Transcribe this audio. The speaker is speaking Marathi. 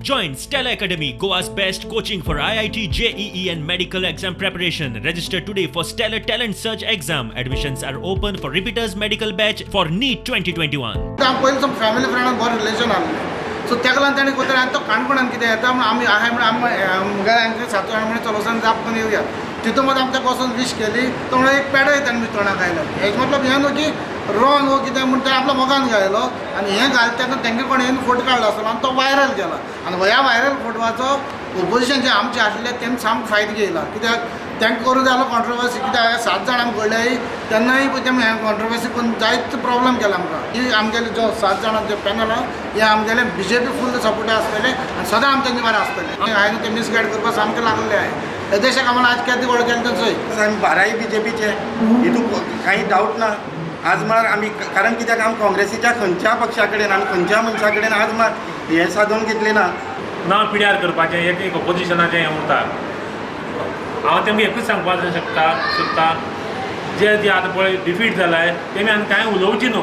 Join Stella Academy, Goa's best coaching for IIT, JEE and medical exam preparation. Register today for Stellar Talent Search exam. Admissions are open for repeaters medical batch for NEET 2021. पयलीं सम फॅमिली फ्रेंडान बरें रिलेशन आसलें सो तेका लागून ताणें कोतर आनी तो काणकोणान कितें येता म्हण आमी आहाय म्हण आमगे 7 जाण म्हण चलोसान जाप करून येवया तितून मग आमकां वचून विश केली तो म्हणून एक पेडो ताणें तोंडाक आयलो हेज मतलब हें न्हू की रॉंग हो कितें म्हण तें आपल्या मोगान घायलो आनी हें घाल तेन्ना तेंगे कोण हें फोटो काडलो आसलो आनी तो वायरल केला आनी ह्या वायरल फोटवाचो ओपोजिशन जे आमचे आसले तेम सामको फायदो घेयला कित्याक तांकां करूं जालो कॉन्ट्रोवर्सी कित्याक 7 जाण आमी घडल्याय तेन्नाय तेमी हें कॉन्ट्रोवर्सी करून जायत प्रॉब्लेम केला आमकां ही आमगेले जो 7 जाणांचो पॅनल हे आमगेले BJP फूल सपोर्ट आसतले आनी सदां आमी तेंचे बरें आसतले हांवें ते मिसगायड करपाक सामकें लागलेले आहे देशाक आम्हाला आज केदी वळ केलें थंयसर आमी 12 BJPचे हितून काही डावट ना आज म्हळ्यार आमी कारण कित्याक आमी काँग्रेसीच्या खंयच्या पक्षा कडेन आमी खंयच्या मनशा कडेन आज म्हळ्यार हें सादून घेतलें ना पिड्यार करपाचें एक ऑपोजिशनाचें हें उरता हांव तेमकां एकूच सांगपाक सोदता जे आतां पळय डिफीट जालाय तेमी आनी कांय उलोवची न्हू.